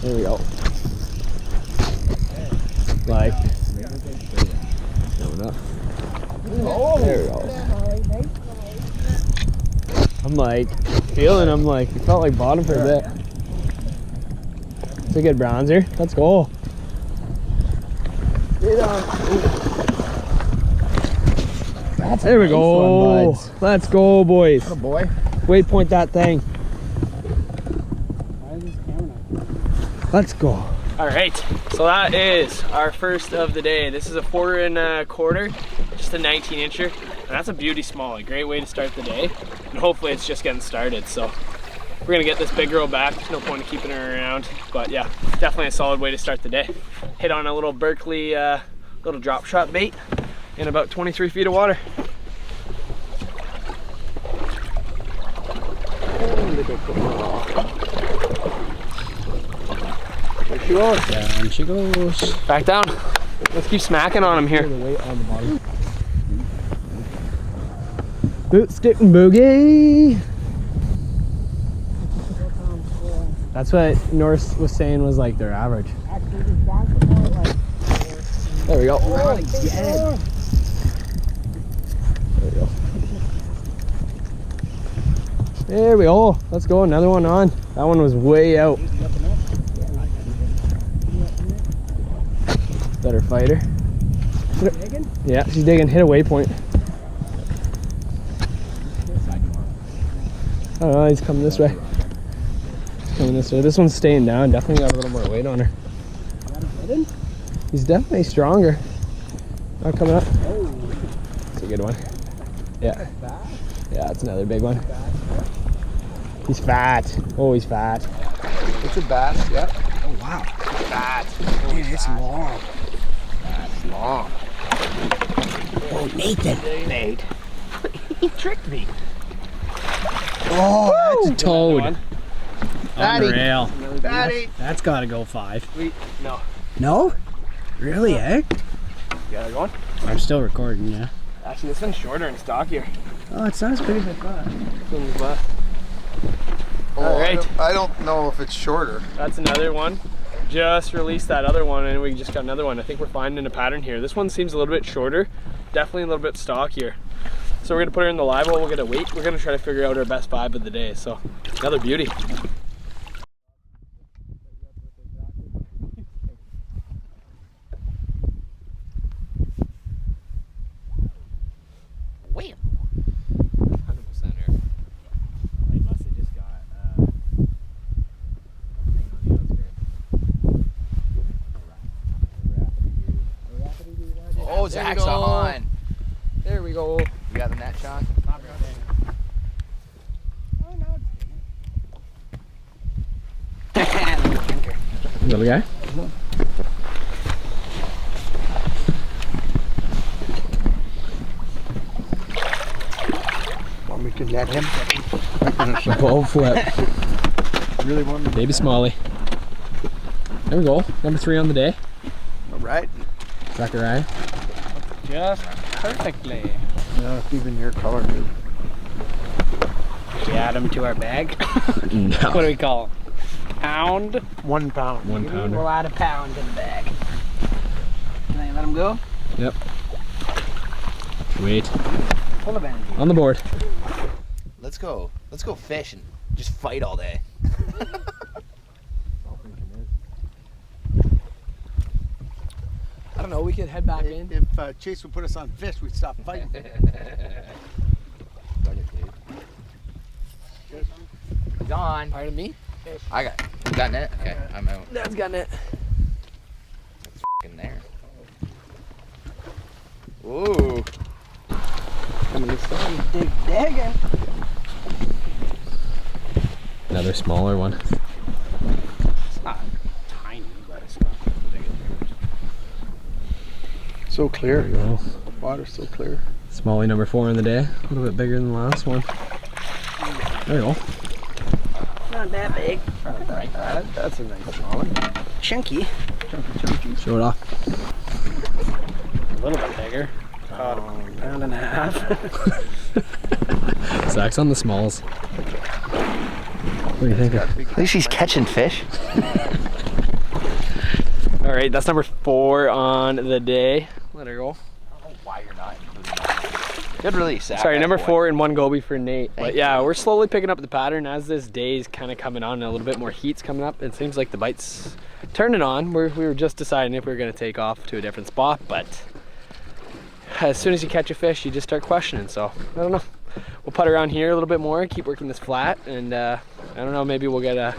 There we go. Like, no, Oh, there we go. I'm like, feeling, I'm like, it felt like bottom for a bit. It's a good bronzer. Let's go. There we go. Let's go, boys. What a boy. Waypoint that thing. Let's go. All right, so that is our first of the day. This is a 4 1/4, just a 19-incher, and that's a beauty small. A great way to start the day, and hopefully it's just getting started. So we're gonna get this big girl back. There's no point in keeping her around, but yeah, definitely a solid way to start the day. Hit on a little Berkeley little drop shot bait in about 23 feet of water. There she goes. Down she goes. Back down. Let's keep smacking on him here. The weight on the bottom. Boot stick and boogie. That's what Norse was saying was like their average. There we go. There we go. There we go. Let's go. Another one on. That one was way out. Better fighter. Yeah, she's digging. Hit a waypoint. I don't know. He's coming this way. He's coming this way. This one's staying down. Definitely got a little more weight on her. He's definitely stronger. Not coming up. It's a good one. Yeah. Yeah, it's another big one. He's fat. Oh, he's fat. It's a bass, yeah. Oh, wow. It's fat. Dude, it's long. That's long. Oh, Nathan. Nate. He tricked me. Oh, that's a toad. Daddy. Unreal. Daddy. That's got to go 5. No. No? Really, eh? You got it going? I'm still recording, yeah. Actually, this one's shorter and stockier. Oh, it's not as big as I thought. This one's left. Oh, All right. I don't know if it's shorter. That's another one. Just released that other one and we just got another one. I think we're finding a pattern here. This one seems a little bit shorter, definitely a little bit stockier. So we're gonna put her in the live well, we'll get a weight. We're gonna try to figure out our best vibe of the day. So another beauty. Wham! 100% here. They must have just got Oh, Zach's on. There we go. You got the net, Sean? Little guy. Want me to net him? Ball flip. Really want me to. Baby Smalley. There we go. Number 3 on the day. All right. Zachariah. Just perfectly. Yeah, even your color, dude. We add them to our bag. No. What do we call them? Pound. 1 pound. 1 pounder. We'll add a pound to the bag. Can I let them go? Yep. Wait. Full of energy. On the board. Let's go. Let's go fish and just fight all day. I don't know, we could head back in. If Chase would put us on fish, we'd stop fighting. He's on. Pardon me? I got. You got net? Okay, I'm out. Dad's got it. It's f***ing there. Ooh. Dig digging. Another smaller one. It's not tiny, but it's not big. So clear. There we go. Water's so clear. Smalley number 4 in the day. A little bit bigger than the last one. There we go. Not that big. That's a nice smaller. Chunky. Chunky. Show it off. A little bit bigger. About a pound and a half. Zach's on the smalls. What do you think? At least he's catching fish. right, that's number 4 on the day. Let her go. I don't know why you're not including that. Good release, Zach. Sorry, number Boy. 4 and 1 goby for Nate. But Thank yeah, you. we're slowly picking up the pattern as this day's kind of coming on and a little bit more heat's coming up. It seems like the bite's turning on. We were just deciding if we were going to take off to a different spot, but as soon as you catch a fish, you just start questioning. So I don't know. We'll putt around here a little bit more, keep working this flat, and I don't know, maybe we'll get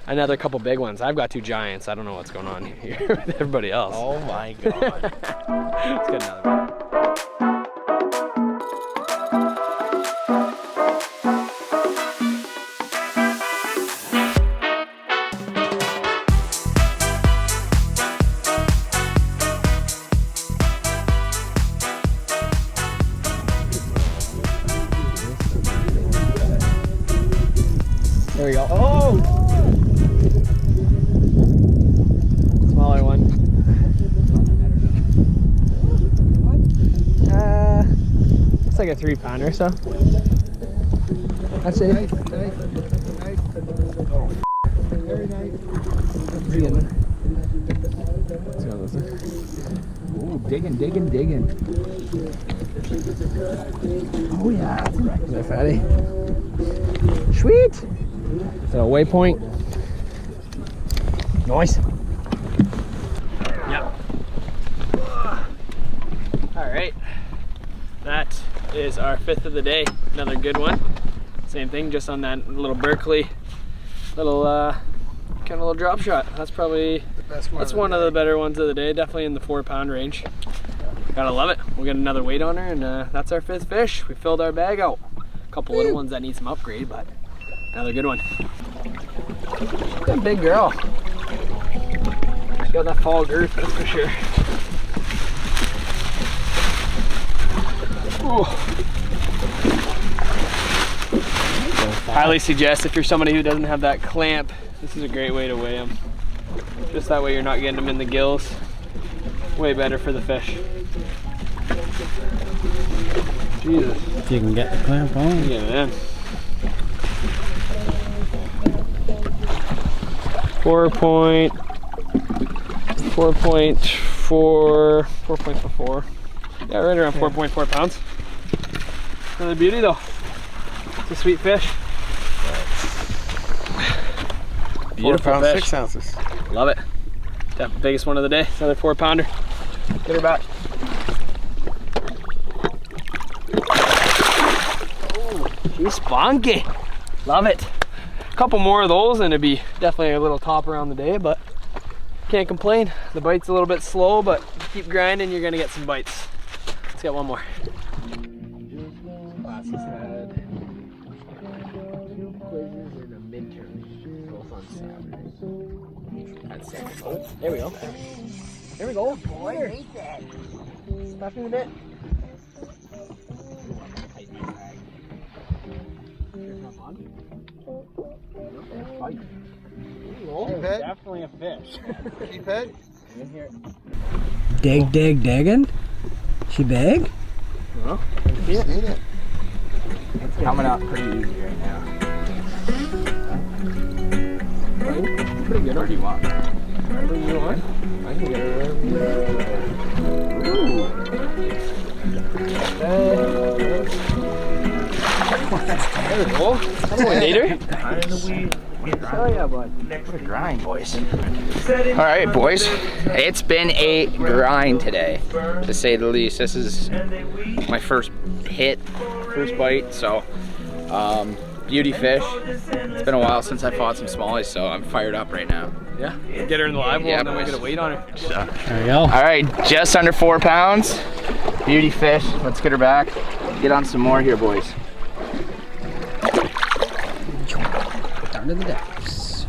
another couple big ones. I've got 2 giants. I don't know what's going on here with everybody else. Oh my God. Let's get another one. There we go. Oh! Smaller one. It's like a 3-pounder, so. That's it. Nice. Oh, very nice. Ooh, digging. Oh yeah. Is that fatty? Sweet. Is that a waypoint? Nice. Yep. All right. That is our 5th of the day. Another good one. Same thing, just on that little Berkeley, little kind of little drop shot. That's probably that's one of the better ones of the day. Definitely in the 4-pound range. Gotta love it. We'll get another weight on her, and that's our 5th fish. We filled our bag out. A couple little ones that need some upgrade, but another good one. She's a big girl. She's got that fall girth, that's for sure. Ooh. Highly suggest if you're somebody who doesn't have that clamp, this is a great way to weigh them. Just that way you're not getting them in the gills. Way better for the fish. Jesus. If you can get the clamp on. Yeah, man. 4.4. Yeah, right around 4.4 pounds. Another beauty though. It's a sweet fish. Beautiful 4 pounds, fish. 6 ounces. Love it. That's the biggest one of the day. Another 4-pounder. Get her back. Oh, she's spunky. Love it. A couple more of those and it'd be definitely a little top around the day, but can't complain. The bite's a little bit slow, but keep grinding, you're gonna get some bites. Let's get one more. Classes had 2 quizzes and a midterm, both on Saturday. At 7. Oh, there we go. There we go. Boy, stuff in a bit. Sheephead? Definitely a fish. Sheephead? Digging? She big? Well, Seen it. It's coming up pretty easy right now. pretty good. Where do you want? Whatever you want. I can get her wherever you want. There we go. Come on, Nader. Oh yeah, bud. What a grind, boys. All right, boys. It's been a grind today, to say the least. This is my first hit, first bite, so beauty fish. It's been a while since I fought some smallies, so I'm fired up right now. Yeah, get her in the live well, Yeah, and then we're boys. gonna wait on her. There we go. All right, just under 4 pounds. Beauty fish. Let's get her back. Get on some more here, boys. Down to the depths.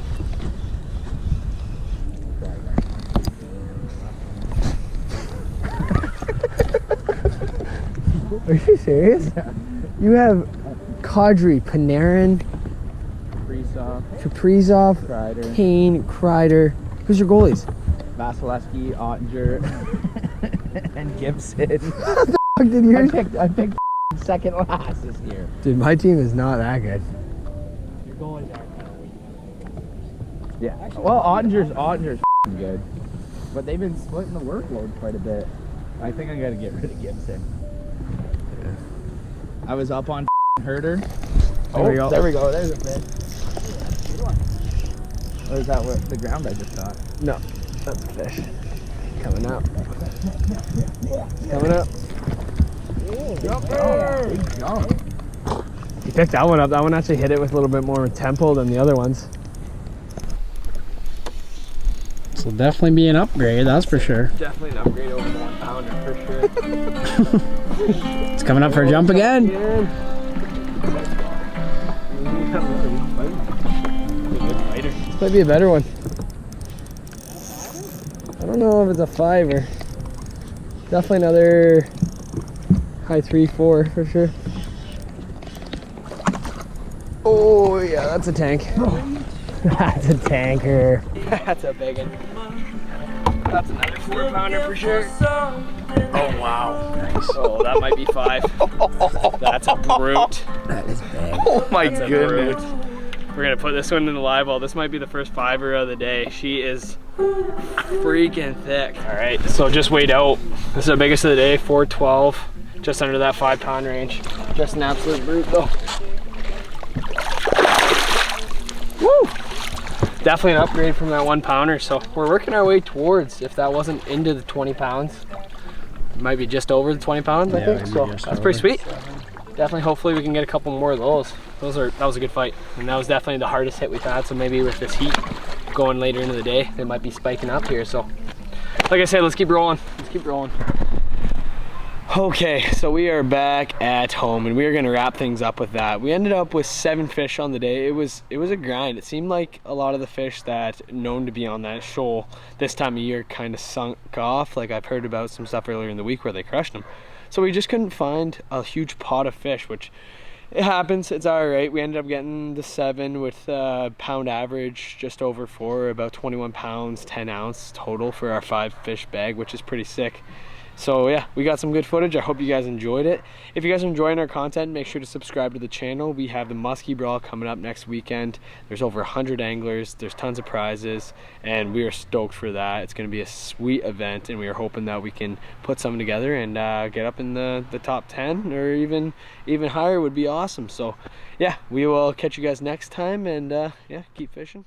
Are you serious? You have Kadri, Panarin, Kaprizov, Kreider, Kane, Kreider. Who's your goalies? Vasilevsky, Ottinger, and Gibson. Did yours? I picked second last this year. Dude, my team is not that good. Your goalies are kind of weak. Yeah. Well, Ottinger's good. but they've been splitting the workload quite a bit. I think I gotta get rid of Gibson. I was up on herder. There we go. There we go. There's a fish. Or is that what the ground I just got? No, that's a fish. Coming up. Coming up. Oh, big jump. You picked that one up. That one actually hit it with a little bit more tempo than the other ones. This will definitely be an upgrade, that's for sure. Definitely an upgrade over the 1 pounder for sure. It's coming up for a jump again. This might be a better one. I don't know if it's a 5 or definitely another high 3-4 for sure. Oh yeah, that's a tank. That's a tanker. That's a big one. That's another 4 pounder for sure. Oh wow. Nice. Oh, that might be 5. That's a brute. That is big. Oh my That's a goodness. brute. We're gonna put this one in the live well. This might be the first 5er of the day. She is freaking thick. All right, so just weighed out. This is the biggest of the day, 412, just under that 5 pound range. Just an absolute brute though. Woo! Definitely an upgrade from that 1 pounder. So we're working our way towards, if that wasn't into the 20 pounds, it might be just over the 20 pounds, I think. So that's pretty sweet. Definitely, hopefully we can get a couple more of those. That was a good fight. And that was definitely the hardest hit we've had. So maybe with this heat going later into the day, they might be spiking up here. So like I said, let's keep rolling. Let's keep rolling. Okay, so we are back at home and we are gonna wrap things up with that. We ended up with 7 fish on the day. It was a grind. It seemed like a lot of the fish that known to be on that shoal this time of year kind of sunk off. Like I've heard about some stuff earlier in the week where they crushed them. So we just couldn't find a huge pot of fish, which it happens, it's all right. We ended up getting the 7 with pound average, just over 4, about 21 pounds, 10 ounce total for our 5 fish bag, which is pretty sick. So yeah, we got some good footage. I hope you guys enjoyed it. If you guys are enjoying our content, make sure to subscribe to the channel. We have the Muskie Brawl coming up next weekend. There's over 100 anglers, there's tons of prizes, and we are stoked for that. It's gonna be a sweet event, and we are hoping that we can put something together and get up in the top 10, or even higher would be awesome. So yeah, we will catch you guys next time, and yeah, keep fishing.